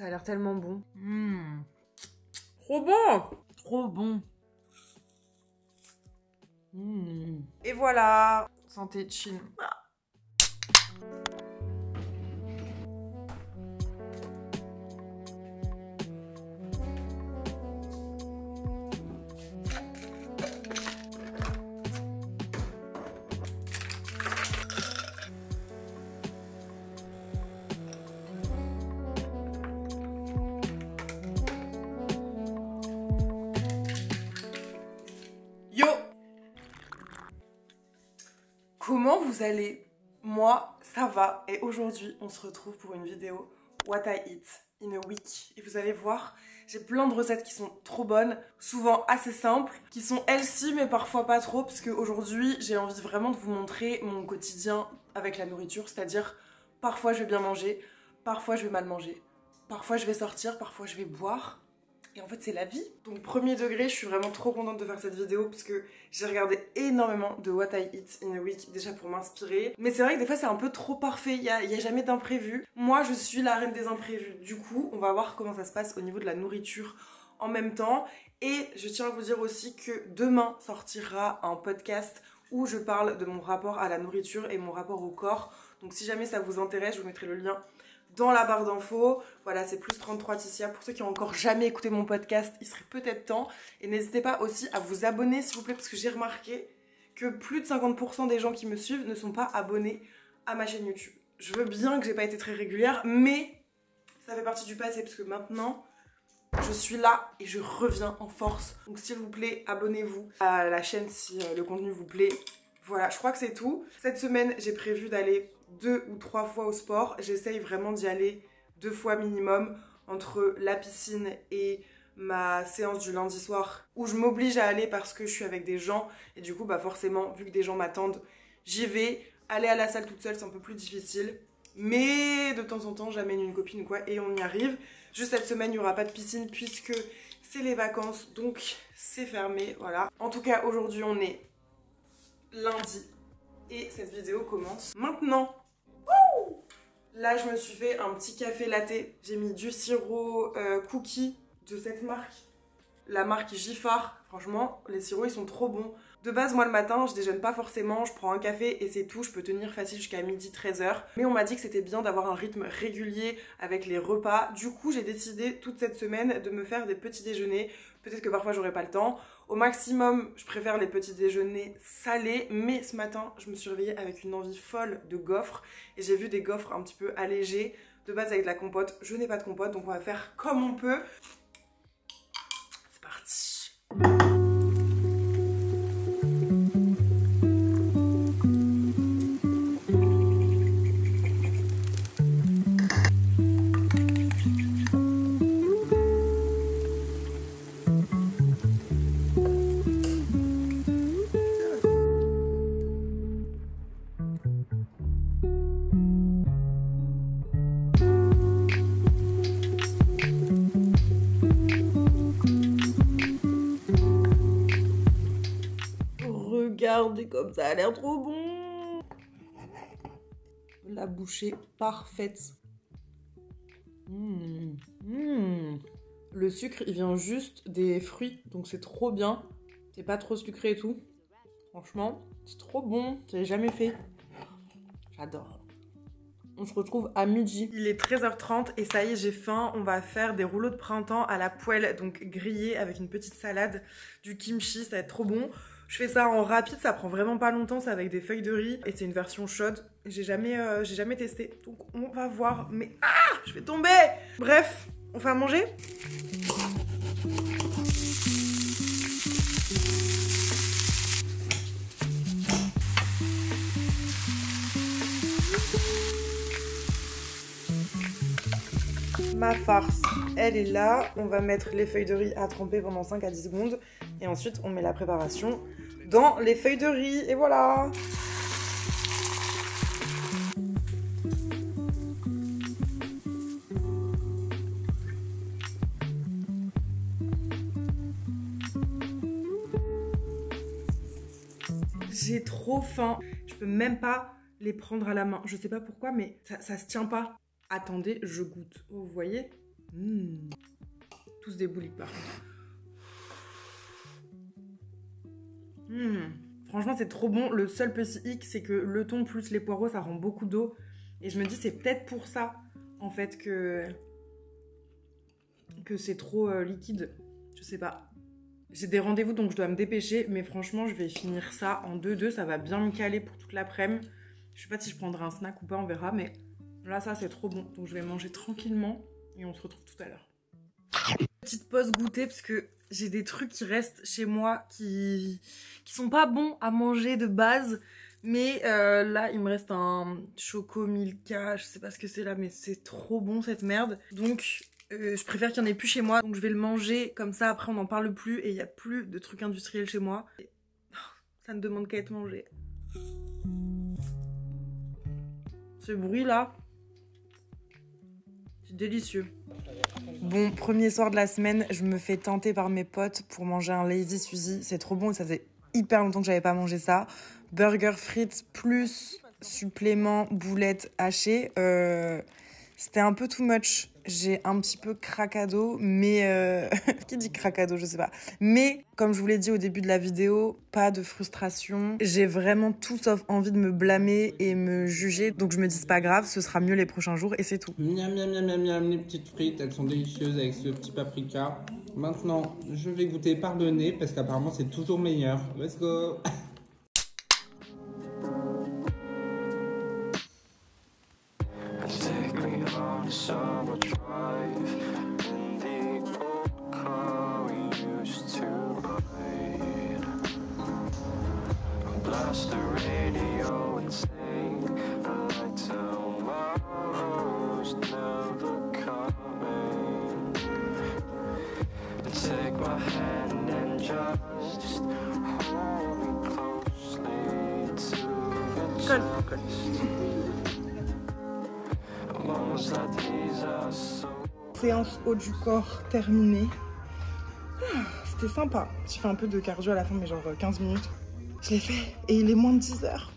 Ça a l'air tellement bon. Trop bon. Trop bon. Et voilà. Santé chin. Yo! Comment vous allez? Moi, ça va. Et aujourd'hui, on se retrouve pour une vidéo What I Eat in a Week. Et vous allez voir, j'ai plein de recettes qui sont trop bonnes, souvent assez simples, qui sont healthy mais parfois pas trop, parce qu'aujourd'hui, j'ai envie vraiment de vous montrer mon quotidien avec la nourriture, c'est-à-dire parfois je vais bien manger, parfois je vais mal manger, parfois je vais sortir, parfois je vais boire. Et en fait c'est la vie. Donc premier degré, je suis vraiment trop contente de faire cette vidéo parce que j'ai regardé énormément de What I Eat in a Week déjà pour m'inspirer. Mais c'est vrai que des fois c'est un peu trop parfait, il y a jamais d'imprévu. Moi je suis la reine des imprévus. Du coup on va voir comment ça se passe au niveau de la nourriture en même temps. Et je tiens à vous dire aussi que demain sortira un podcast où je parle de mon rapport à la nourriture et mon rapport au corps. Donc si jamais ça vous intéresse, je vous mettrai le lien dans la barre d'infos. Voilà, c'est plus 33 Ticia. Pour ceux qui n'ont encore jamais écouté mon podcast, il serait peut-être temps. Et n'hésitez pas aussi à vous abonner, s'il vous plaît, parce que j'ai remarqué que plus de 50% des gens qui me suivent ne sont pas abonnés à ma chaîne YouTube. Je veux bien que j'ai pas été très régulière, mais ça fait partie du passé, parce que maintenant, je suis là et je reviens en force. Donc s'il vous plaît, abonnez-vous à la chaîne si le contenu vous plaît. Voilà, je crois que c'est tout. Cette semaine, j'ai prévu d'aller 2 ou 3 fois au sport. J'essaye vraiment d'y aller 2 fois minimum entre la piscine et ma séance du lundi soir où je m'oblige à aller parce que je suis avec des gens et du coup bah forcément vu que des gens m'attendent j'y vais. Aller à la salle toute seule c'est un peu plus difficile mais de temps en temps j'amène une copine ou quoi et on y arrive. Juste cette semaine il n'y aura pas de piscine puisque c'est les vacances donc c'est fermé, voilà. En tout cas aujourd'hui on est lundi et cette vidéo commence maintenant. Là, je me suis fait un petit café latte. J'ai mis du sirop cookie de cette marque. La marque Giffard. Franchement, les sirops, ils sont trop bons. De base, moi, le matin, je déjeune pas forcément. Je prends un café et c'est tout. Je peux tenir facile jusqu'à midi, 13h. Mais on m'a dit que c'était bien d'avoir un rythme régulier avec les repas. Du coup, j'ai décidé toute cette semaine de me faire des petits déjeuners. Peut-être que parfois, j'aurai pas le temps. Au maximum, je préfère les petits déjeuners salés, mais ce matin, je me suis réveillée avec une envie folle de gaufres et j'ai vu des gaufres un petit peu allégées, de base avec de la compote. Je n'ai pas de compote, donc on va faire comme on peut. C'est parti. Regardez comme ça a l'air trop bon. La bouchée parfaite. Le sucre, il vient juste des fruits, donc c'est trop bien. C'est pas trop sucré et tout. Franchement, c'est trop bon. J'avais jamais fait. J'adore. On se retrouve à midi. Il est 13h30 et ça y est, j'ai faim. On va faire des rouleaux de printemps à la poêle, donc grillés avec une petite salade, du kimchi, ça va être trop bon. Je fais ça en rapide, ça prend vraiment pas longtemps, c'est avec des feuilles de riz et c'est une version chaude. J'ai jamais testé, donc on va voir. Mais je vais tomber. Bref, on fait à manger. Ma farce, elle est là. On va mettre les feuilles de riz à tremper pendant 5 à 10 secondes. Et ensuite, on met la préparation dans les feuilles de riz. Et voilà! J'ai trop faim. Je peux même pas les prendre à la main. Je sais pas pourquoi, mais ça se tient pas. Attendez, je goûte. Vous voyez? Tous des boulis par contre. Franchement, c'est trop bon. Le seul petit hic, c'est que le thon plus les poireaux, ça rend beaucoup d'eau. Et je me dis, c'est peut-être pour ça, en fait, que c'est trop liquide. Je sais pas. J'ai des rendez-vous, donc je dois me dépêcher. Mais franchement, je vais finir ça en 2-2. Ça va bien me caler pour toute l'après-midi. Je sais pas si je prendrai un snack ou pas, on verra. Mais là, ça, c'est trop bon. Donc je vais manger tranquillement. Et on se retrouve tout à l'heure. Petite pause goûter, parce que j'ai des trucs qui restent chez moi qui sont pas bons à manger de base. Mais là, il me reste un Choco Milka. Je sais pas ce que c'est là, mais c'est trop bon cette merde. Donc... je préfère qu'il n'y en ait plus chez moi, donc je vais le manger, comme ça après on n'en parle plus et il n'y a plus de trucs industriels chez moi. Et ça ne demande qu'à être mangé. Ce bruit là, c'est délicieux. Bon, premier soir de la semaine, je me fais tenter par mes potes pour manger un Lazy Suzy. C'est trop bon et ça faisait hyper longtemps que j'avais pas mangé ça. Burger frites plus supplément boulettes hachées. C'était un peu too much. J'ai un petit peu cracado, mais... Qui dit cracado, je sais pas. Mais, comme je vous l'ai dit au début de la vidéo, pas de frustration. J'ai vraiment tout sauf envie de me blâmer et me juger. Donc je me dis, c'est pas grave, ce sera mieux les prochains jours et c'est tout. Miam, miam, miam, miam, miam, les petites frites, elles sont délicieuses avec ce petit paprika. Maintenant, je vais goûter par le nez parce qu'apparemment c'est toujours meilleur. Let's go! Summer drive in the old car we used to ride. Blast the radio and sing like tomorrow's never coming. Take my hand and just hold me closely to your chest. Séance haut du corps terminée. C'était sympa. J'ai fait un peu de cardio à la fin, mais genre 15 minutes. Je l'ai fait et il est moins de 10 heures.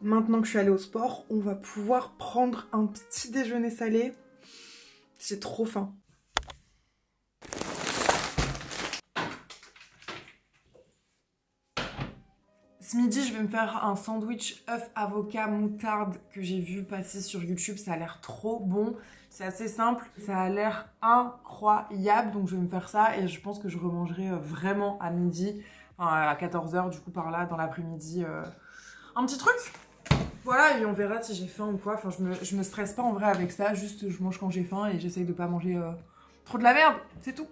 Maintenant que je suis allée au sport, on va pouvoir prendre un petit déjeuner salé. J'ai trop faim. Ce midi, je vais me faire un sandwich œuf avocat moutarde que j'ai vu passer sur YouTube. Ça a l'air trop bon. C'est assez simple. Ça a l'air incroyable. Donc, je vais me faire ça et je pense que je remangerai vraiment à midi. Enfin, à 14 h, du coup, par là, dans l'après-midi. Un petit truc. Voilà, et on verra si j'ai faim ou quoi. Enfin, je me stresse pas en vrai avec ça. Juste, je mange quand j'ai faim et j'essaye de pas manger trop de la merde. C'est tout.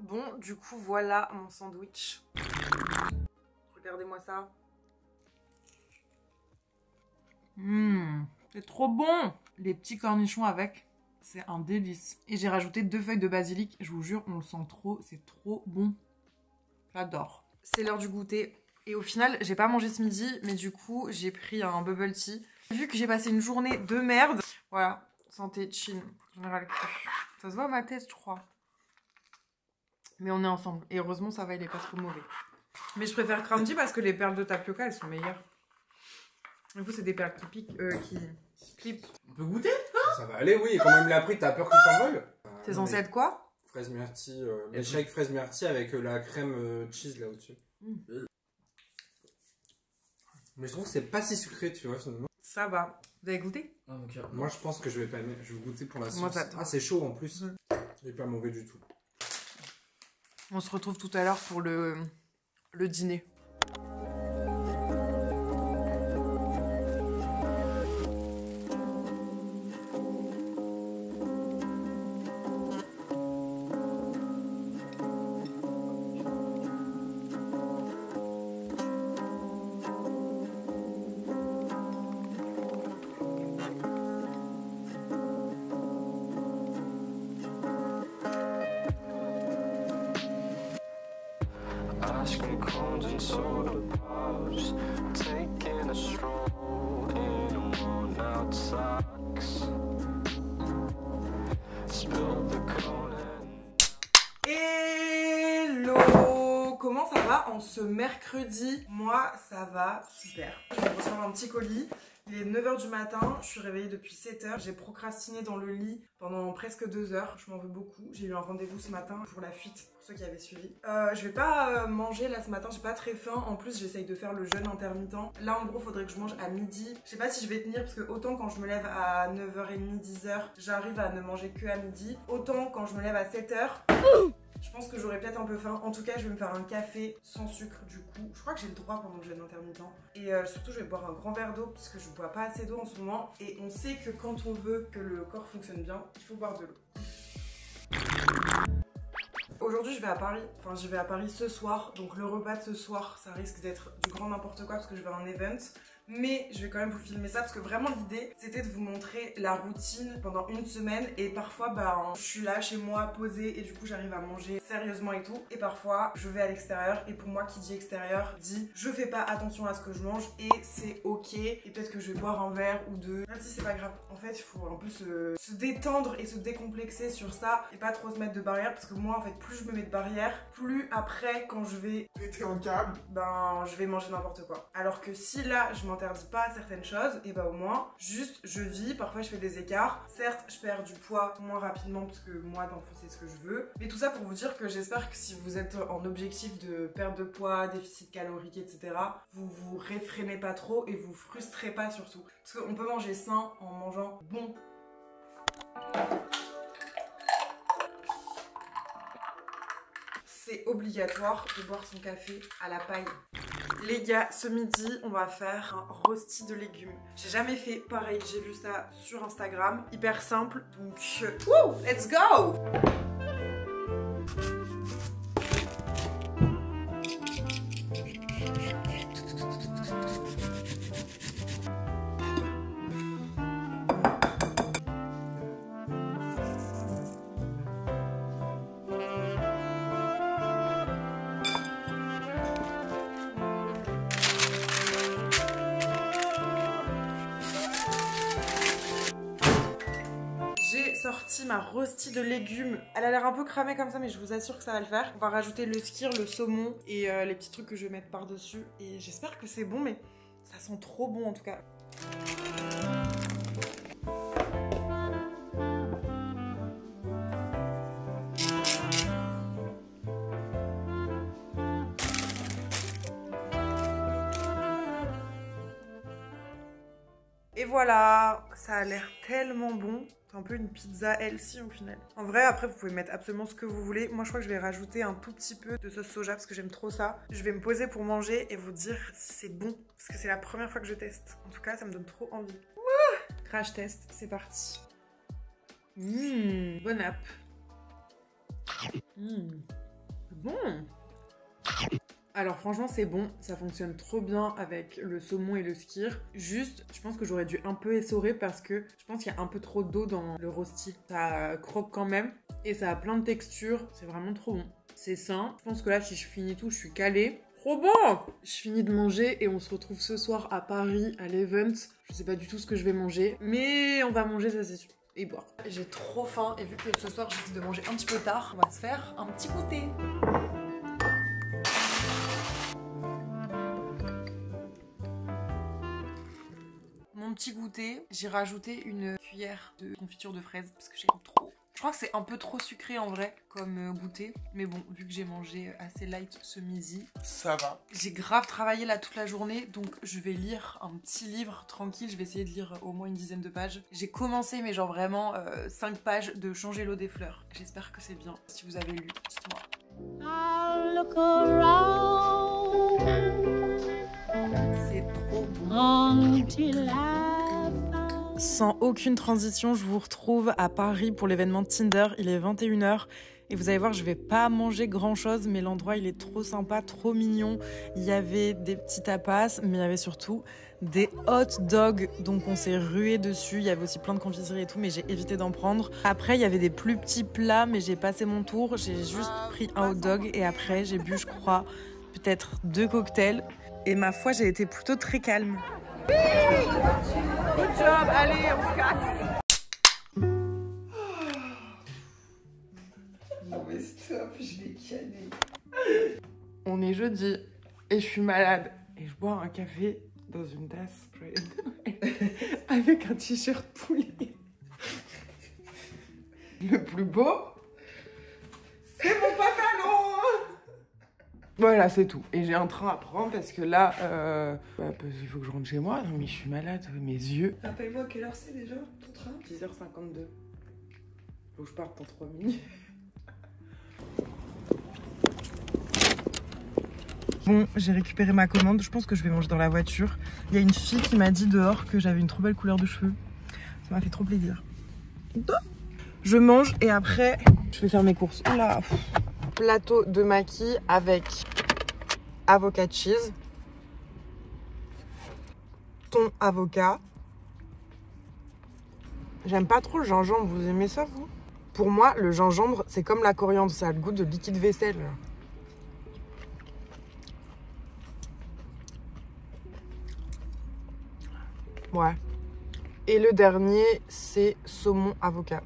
Bon, du coup, voilà mon sandwich. Regardez-moi ça. C'est trop bon! Les petits cornichons avec, c'est un délice. Et j'ai rajouté 2 feuilles de basilic. Je vous jure, on le sent trop, c'est trop bon. J'adore. C'est l'heure du goûter. Et au final, j'ai pas mangé ce midi, mais du coup, j'ai pris un bubble tea. Vu que j'ai passé une journée de merde, voilà, santé, chin, général cru. Ça se voit à ma tête, je crois. Mais on est ensemble. Et heureusement, ça va, il est pas trop mauvais. Mais je préfère Crunchy parce que les perles de tapioca, elles sont meilleures. Du coup, c'est des perles qui piquent, qui clipent. On peut goûter? Ça va aller, oui. Et quand même l'a pris, t'as peur qu'il s'envole? C'est censé être quoi? Fraise myrtille. Milkshake fraise myrtille avec la crème cheese là au-dessus. Mais je trouve que c'est pas si sucré, tu vois, finalement. Ça va. Vous avez goûté? Moi, je pense que je vais pas aimer. Je vais goûter pour la sauce. Moi, j'attends. Ah, c'est chaud en plus. Il est pas mauvais du tout. On se retrouve tout à l'heure pour le dîner. asking cones and soda pops, taking a stroll in worn-out socks. Spilled the cone and Hello! Comment ça va en ce mercredi? Moi, ça va super. Je vais recevoir un petit colis. Il est 9 h du matin, je suis réveillée depuis 7 h. J'ai procrastiné dans le lit pendant presque 2 heures. Je m'en veux beaucoup. J'ai eu un rendez-vous ce matin pour la fuite, pour ceux qui avaient suivi. Je vais pas manger là ce matin, j'ai pas très faim. En plus, j'essaye de faire le jeûne intermittent. Là, en gros, faudrait que je mange à midi. Je sais pas si je vais tenir parce que autant quand je me lève à 9h30, 10 h, j'arrive à ne manger que à midi. Autant quand je me lève à 7 h. Je pense que j'aurai peut-être un peu faim. En tout cas, je vais me faire un café sans sucre du coup. Je crois que j'ai le droit pendant le jeûne intermittent. Et surtout, je vais boire un grand verre d'eau parce que je bois pas assez d'eau en ce moment. Et on sait que quand on veut que le corps fonctionne bien, il faut boire de l'eau. Aujourd'hui, je vais à Paris. Enfin, je vais à Paris ce soir. Donc le repas de ce soir, ça risque d'être du grand n'importe quoi parce que je vais à un event. Mais je vais quand même vous filmer ça parce que vraiment l'idée c'était de vous montrer la routine pendant une semaine. Et parfois je suis là chez moi posée et du coup j'arrive à manger sérieusement et tout. Et parfois je vais à l'extérieur et pour moi qui dit extérieur dit je fais pas attention à ce que je mange et c'est ok. Et peut-être que je vais boire un verre ou deux. Même si c'est pas grave. En fait il faut un peu se détendre et se décomplexer sur ça et pas trop se mettre de barrières parce que moi en fait plus je me mets de barrières, plus après quand je vais péter un câble, je vais manger n'importe quoi. Alors que si là je m'interdis pas certaines choses, et au moins juste je vis, parfois je fais des écarts, certes je perds du poids moins rapidement parce que moi dans le fond c'est ce que je veux, mais tout ça pour vous dire que j'espère que si vous êtes en objectif de perte de poids, déficit calorique etc, vous vous réfrénez pas trop et vous frustrez pas surtout, parce qu'on peut manger sain en mangeant bon. C'est obligatoire de boire son café à la paille. Les gars, ce midi, on va faire un rosti de légumes. J'ai jamais fait pareil, j'ai vu ça sur Instagram. Hyper simple, donc wouh, let's go! Sorti ma rosti de légumes. Elle a l'air un peu cramée comme ça mais je vous assure que ça va le faire. On va rajouter le skyr, le saumon et les petits trucs que je vais mettre par dessus et j'espère que c'est bon mais ça sent trop bon en tout cas. Et voilà, ça a l'air tellement bon. C'est un peu une pizza healthy au final. En vrai, après, vous pouvez mettre absolument ce que vous voulez. Moi, je crois que je vais rajouter un tout petit peu de sauce soja parce que j'aime trop ça. Je vais me poser pour manger et vous dire si c'est bon. Parce que c'est la première fois que je teste. En tout cas, ça me donne trop envie. Wouh! Crash test, c'est parti. Bon app. Bon. Alors franchement c'est bon, ça fonctionne trop bien avec le saumon et le skyr. Juste, je pense que j'aurais dû un peu essorer parce que je pense qu'il y a un peu trop d'eau dans le rosti. Ça croque quand même et ça a plein de textures, c'est vraiment trop bon. C'est sain, je pense que là si je finis tout, je suis calée. Trop bon! Je finis de manger et on se retrouve ce soir à Paris, à l'event. Je sais pas du tout ce que je vais manger, mais on va manger ça c'est sûr. Et boire. J'ai trop faim et vu que ce soir j'ai décidé de manger un petit peu tard, on va se faire un petit goûter. Mon petit goûter, j'ai rajouté une cuillère de confiture de fraises parce que j'aime trop. Je crois que c'est un peu trop sucré en vrai comme goûter. Mais bon, vu que j'ai mangé assez light ce midi, ça va. J'ai grave travaillé là toute la journée, donc je vais lire un petit livre tranquille. Je vais essayer de lire au moins une dizaine de pages. J'ai commencé, mais genre vraiment 5 pages de Changer l'eau des fleurs. J'espère que c'est bien. Si vous avez lu, dites-moi. C'est trop bon. Sans aucune transition, je vous retrouve à Paris pour l'événement Tinder. Il est 21 h et vous allez voir, je vais pas manger grand chose, mais l'endroit il est trop sympa, trop mignon. Il y avait des petits tapas, mais il y avait surtout des hot dogs, donc on s'est rué dessus. Il y avait aussi plein de confiseries et tout, mais j'ai évité d'en prendre. Après, il y avait des plus petits plats, mais j'ai passé mon tour. J'ai juste pris un hot dog et après, j'ai bu, je crois, peut-être 2 cocktails. Et ma foi, j'ai été plutôt très calme. Good job, allez, on se casse. Non mais stop, je l'ai canné. On est jeudi et je suis malade. Et je bois un café dans une tasse avec un t-shirt poulet. Le plus beau, c'est mon pantalon. Voilà, c'est tout. Et j'ai un train à prendre parce que là, il faut que je rentre chez moi. Non mais je suis malade, mes yeux. Rappelle-moi quelle heure c'est déjà ton train? 10h52. Faut que je parte dans 3 minutes. Bon, j'ai récupéré ma commande. Je pense que je vais manger dans la voiture. Il y a une fille qui m'a dit dehors que j'avais une trop belle couleur de cheveux. Ça m'a fait trop plaisir. Je mange et après, je vais faire mes courses. Oula. Plateau de maquis avec avocat cheese, thon avocat. J'aime pas trop le gingembre. Vous aimez ça, vous? Pour moi, le gingembre, c'est comme la coriandre. Ça a le goût de liquide vaisselle. Ouais. Et le dernier, c'est saumon avocat.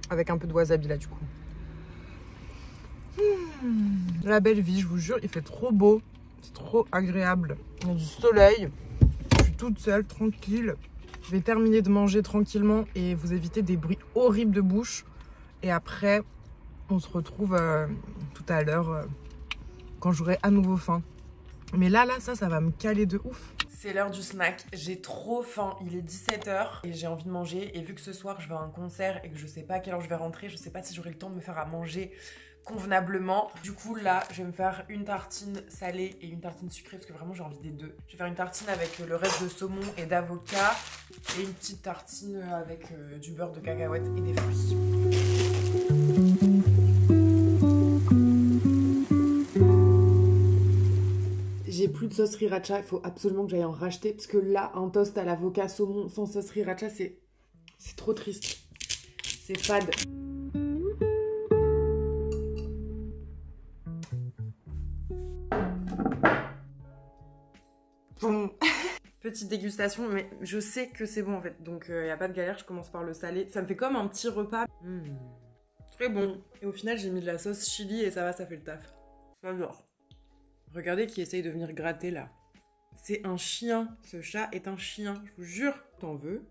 Avec un peu de wasabi là du coup. La belle vie, je vous jure, il fait trop beau. C'est trop agréable. Il y a du soleil. Je suis toute seule, tranquille. Je vais terminer de manger tranquillement et vous éviter des bruits horribles de bouche. Et après, on se retrouve tout à l'heure quand j'aurai à nouveau faim. Mais là, ça va me caler de ouf. C'est l'heure du snack. J'ai trop faim. Il est 17h et j'ai envie de manger. Et vu que ce soir, je vais à un concert et que je sais pas à quelle heure je vais rentrer, je sais pas si j'aurai le temps de me faire à manger convenablement. Du coup, là, je vais me faire une tartine salée et une tartine sucrée parce que vraiment, j'ai envie des deux. Je vais faire une tartine avec le reste de saumon et d'avocat et une petite tartine avec du beurre de cacahuète et des fruits. J'ai plus de sauce sriracha, il faut absolument que j'aille en racheter parce que là, un toast à l'avocat saumon sans sauce sriracha, c'est trop triste. C'est fade. Bon. Petite dégustation, mais je sais que c'est bon en fait, donc il n'y a pas de galère, je commence par le salé. Ça me fait comme un petit repas. Très bon. Et au final, j'ai mis de la sauce chili et ça va, ça fait le taf. J'adore. Regardez qui essaye de venir gratter là. C'est un chien. Ce chat est un chien, je vous jure. T'en veux?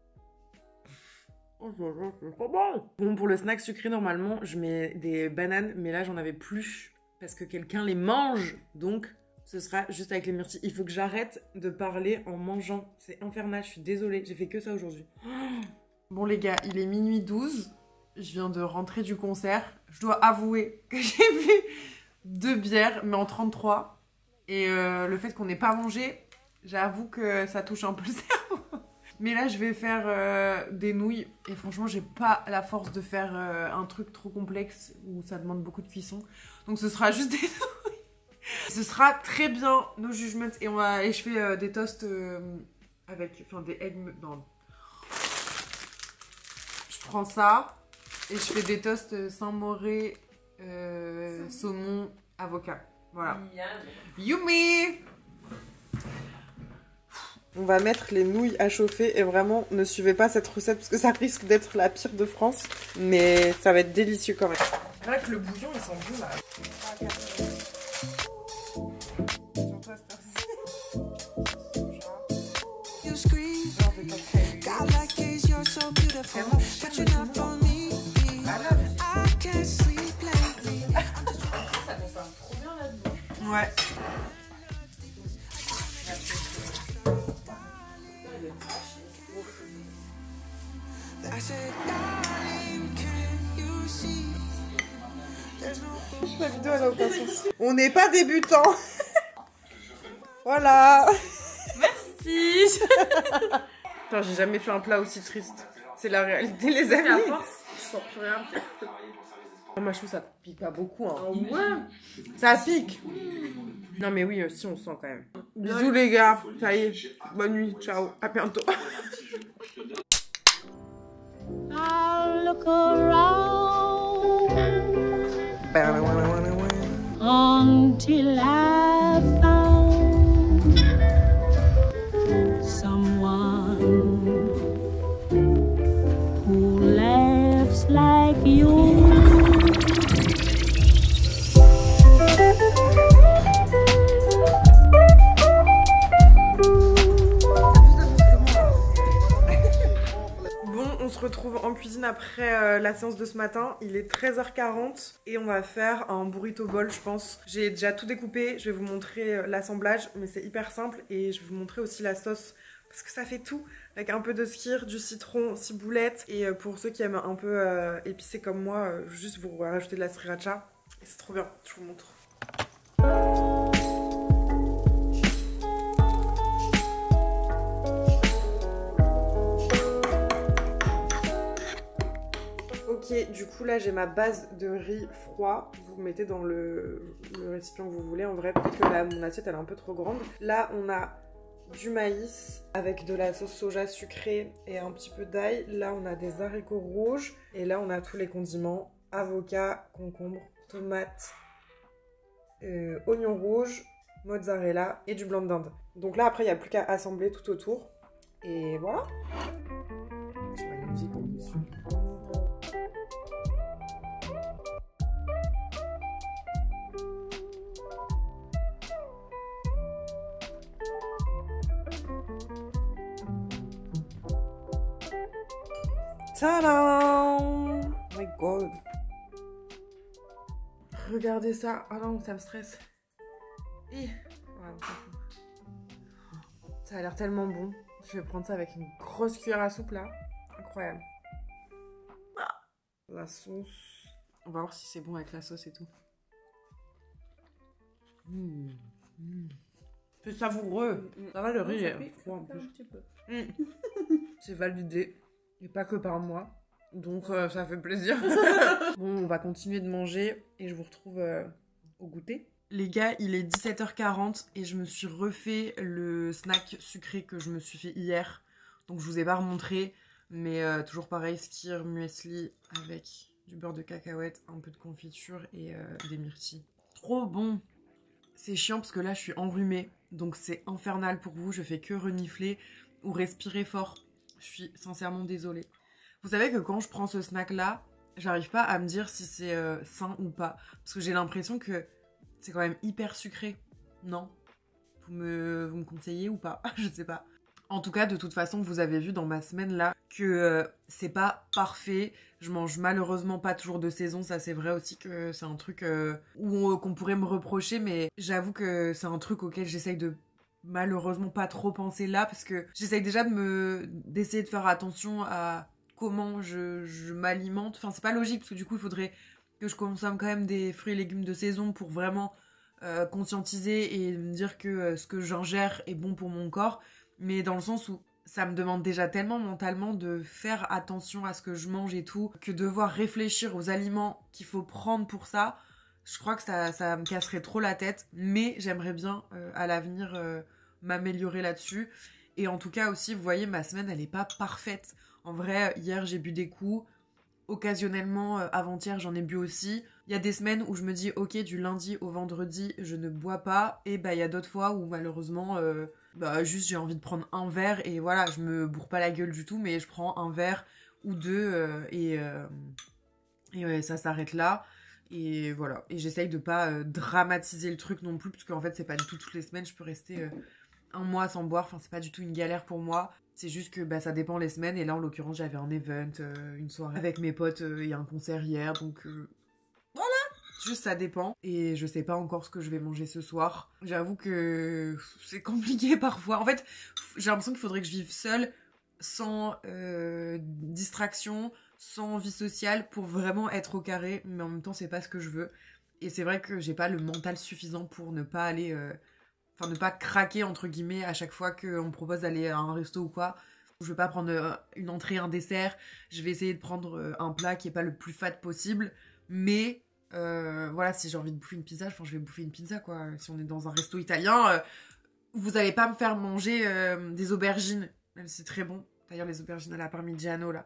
Oh, c'est trop bon. Bon, pour le snack sucré, normalement, je mets des bananes, mais là, j'en avais plus parce que quelqu'un les mange. Donc, ce sera juste avec les myrtilles. Il faut que j'arrête de parler en mangeant. C'est infernal, je suis désolée. J'ai fait que ça aujourd'hui. Bon, les gars, il est minuit 12. Je viens de rentrer du concert. Je dois avouer que j'ai bu 2 bières, mais en 33. Et le fait qu'on n'ait pas mangé, j'avoue que ça touche un peu le cerveau. Mais là, je vais faire des nouilles. Et franchement, j'ai pas la force de faire un truc trop complexe où ça demande beaucoup de cuisson. Donc ce sera juste des nouilles. Ce sera très bien, nos jugements. Et je fais des toasts avec... Enfin, des eggs... Non. Je prends ça. Et je fais des toasts Saint-Moré, saumon, avocat. Voilà. Yummy! On va mettre les nouilles à chauffer et vraiment ne suivez pas cette recette parce que ça risque d'être la pire de France. Mais ça va être délicieux quand même. C'est vrai que le bouillon il sent bon là. Ouais. La vidéo elle a aucun sens. On n'est pas débutants. Voilà. Merci. Putain, j'ai jamais fait un plat aussi triste. C'est la réalité les amis. À force, je sens plus rien. Moi je trouve ça pique pas beaucoup hein. Ouais. Ça pique. Non mais oui si on sent quand même. Bisous les gars. Ça y est. Bonne nuit. Ciao. À bientôt. I'll look around until I se retrouve en cuisine après la séance de ce matin. Il est 13h40 et on va faire un burrito bowl, je pense. J'ai déjà tout découpé, je vais vous montrer l'assemblage, mais c'est hyper simple. Et je vais vous montrer aussi la sauce, parce que ça fait tout. Avec un peu de skyr, du citron, ciboulette. Et pour ceux qui aiment un peu épicé comme moi, juste vous rajoutez de la sriracha. Et c'est trop bien, je vous montre. Ok, du coup là j'ai ma base de riz froid. Vous mettez dans le récipient que vous voulez. En vrai, peut-être que mon assiette elle est un peu trop grande. Là on a du maïs avec de la sauce soja sucrée et un petit peu d'ail. Là on a des haricots rouges. Et là on a tous les condiments. Avocat, concombre, tomate, oignon rouge, mozzarella et du blanc de dinde. Donc là après il n'y a plus qu'à assembler tout autour. Et voilà. J'ai pas de musique en dessus. Tadam! Oh my god! Regardez ça! Oh non, ça me stresse. Ça a l'air tellement bon. Je vais prendre ça avec une grosse cuillère à soupe là. Incroyable. La sauce. On va voir si c'est bon avec la sauce et tout. C'est savoureux. Ça va, le riz est froid en plus. C'est validé. Et pas que par moi. Donc ça fait plaisir. Bon, on va continuer de manger et je vous retrouve au goûter. Les gars, il est 17h40 et je me suis refait le snack sucré que je me suis fait hier. Donc je vous ai pas remontré. Mais toujours pareil, skyr, muesli avec du beurre de cacahuète, un peu de confiture et des myrtilles. Trop bon! C'est chiant parce que là je suis enrhumée. Donc c'est infernal pour vous. Je fais que renifler ou respirer fort. Je suis sincèrement désolée. Vous savez que quand je prends ce snack-là, j'arrive pas à me dire si c'est sain ou pas. Parce que j'ai l'impression que c'est quand même hyper sucré. Non? Vous me conseillez ou pas? Je sais pas. En tout cas, de toute façon, vous avez vu dans ma semaine là que c'est pas parfait. Je mange malheureusement pas toujours de saison. Ça, c'est vrai aussi que c'est un truc qu'on pourrait me reprocher. Mais j'avoue que c'est un truc auquel j'essaye de malheureusement pas trop penser là. Parce que j'essaye déjà d'essayer de faire attention à comment je m'alimente. Enfin, c'est pas logique parce que du coup, il faudrait que je consomme quand même des fruits et légumes de saison pour vraiment conscientiser et me dire que ce que j'ingère est bon pour mon corps. Mais dans le sens où ça me demande déjà tellement mentalement de faire attention à ce que je mange et tout, que devoir réfléchir aux aliments qu'il faut prendre pour ça, je crois que ça me casserait trop la tête. Mais j'aimerais bien à l'avenir m'améliorer là-dessus. Et en tout cas aussi, vous voyez, ma semaine, elle est pas parfaite. En vrai, hier, j'ai bu des coups. Occasionnellement, avant-hier, j'en ai bu aussi. Il y a des semaines où je me dis, ok, du lundi au vendredi, je ne bois pas. Et bah, il y a d'autres fois où malheureusement... juste j'ai envie de prendre un verre et voilà, je me bourre pas la gueule du tout, mais je prends un verre ou deux et ça s'arrête là. Et voilà, et j'essaye de pas dramatiser le truc non plus, parce qu'en fait c'est pas du tout toutes les semaines, je peux rester un mois sans boire, enfin c'est pas du tout une galère pour moi. C'est juste que ça dépend les semaines, et là en l'occurrence j'avais un event, une soirée avec mes potes, il y a un concert hier, donc voilà. Juste ça dépend, et je sais pas encore ce que je vais manger ce soir. J'avoue que c'est compliqué parfois. En fait, j'ai l'impression qu'il faudrait que je vive seule, sans distraction, sans vie sociale, pour vraiment être au carré, mais en même temps c'est pas ce que je veux. Et c'est vrai que j'ai pas le mental suffisant pour ne pas aller... ne pas craquer entre guillemets à chaque fois qu'on me propose d'aller à un resto ou quoi. Je vais pas prendre une entrée, un dessert. Je vais essayer de prendre un plat qui est pas le plus fade possible, mais... voilà, si j'ai envie de bouffer une pizza, je vais bouffer une pizza quoi. Si on est dans un resto italien, vous allez pas me faire manger des aubergines, même si c'est très bon. D'ailleurs, les aubergines à la parmigiano là,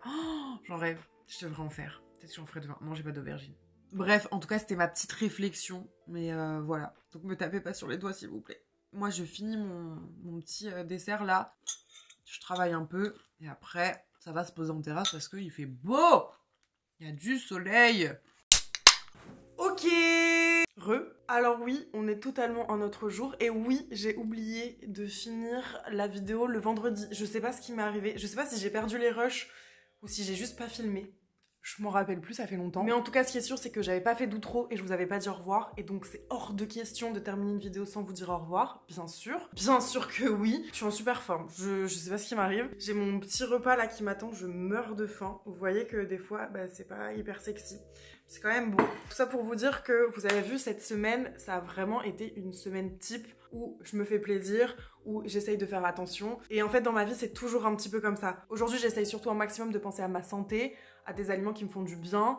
j'en rêve. Je devrais en faire. Peut-être que j'en ferai demain. Non, j'ai pas d'aubergines. Bref, en tout cas, c'était ma petite réflexion. Mais voilà. Donc, me tapez pas sur les doigts, s'il vous plaît. Moi, je finis mon petit dessert là. Je travaille un peu. Et après, ça va se poser en terrasse parce qu'il fait beau. Il y a du soleil. Ok. Alors oui, on est totalement un autre jour. Et oui, j'ai oublié de finir la vidéo le vendredi. Je sais pas ce qui m'est arrivé. Je sais pas si j'ai perdu les rushs ou si j'ai juste pas filmé. Je m'en rappelle plus, ça fait longtemps. Mais en tout cas, ce qui est sûr, c'est que j'avais pas fait d'outro et je vous avais pas dit au revoir. Et donc, c'est hors de question de terminer une vidéo sans vous dire au revoir, bien sûr. Bien sûr que oui. Je suis en super forme. Je sais pas ce qui m'arrive. J'ai mon petit repas là qui m'attend. Je meurs de faim. Vous voyez que des fois, bah, c'est pas hyper sexy. C'est quand même bon. Tout ça pour vous dire que vous avez vu cette semaine, ça a vraiment été une semaine type où je me fais plaisir, où j'essaye de faire attention. Et en fait, dans ma vie, c'est toujours un petit peu comme ça. Aujourd'hui, j'essaye surtout un maximum de penser à ma santé, à des aliments qui me font du bien,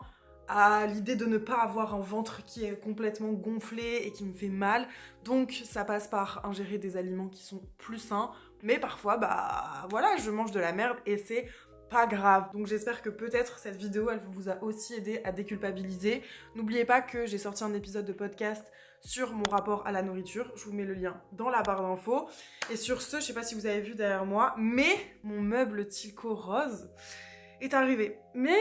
à l'idée de ne pas avoir un ventre qui est complètement gonflé et qui me fait mal. Donc, ça passe par ingérer des aliments qui sont plus sains. Mais parfois, bah voilà, je mange de la merde et c'est pas grave. Donc j'espère que peut-être cette vidéo, elle vous a aussi aidé à déculpabiliser. N'oubliez pas que j'ai sorti un épisode de podcast sur mon rapport à la nourriture. Je vous mets le lien dans la barre d'infos. Et sur ce, je sais pas si vous avez vu derrière moi, mais mon meuble Tilco rose est arrivé. Mais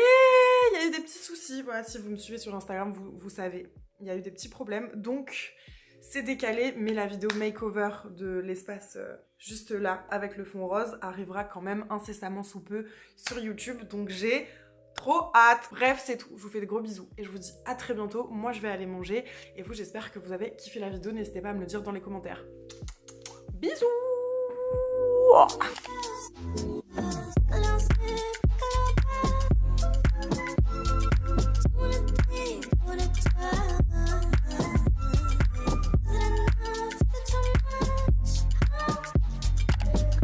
il y a eu des petits soucis. Voilà, si vous me suivez sur Instagram, vous savez. Il y a eu des petits problèmes. Donc c'est décalé, mais la vidéo makeover de l'espace juste là, avec le fond rose, arrivera quand même incessamment sous peu sur YouTube. Donc j'ai trop hâte. Bref, c'est tout. Je vous fais de gros bisous et je vous dis à très bientôt. Moi, je vais aller manger. Et vous, j'espère que vous avez kiffé la vidéo. N'hésitez pas à me le dire dans les commentaires. Bisous!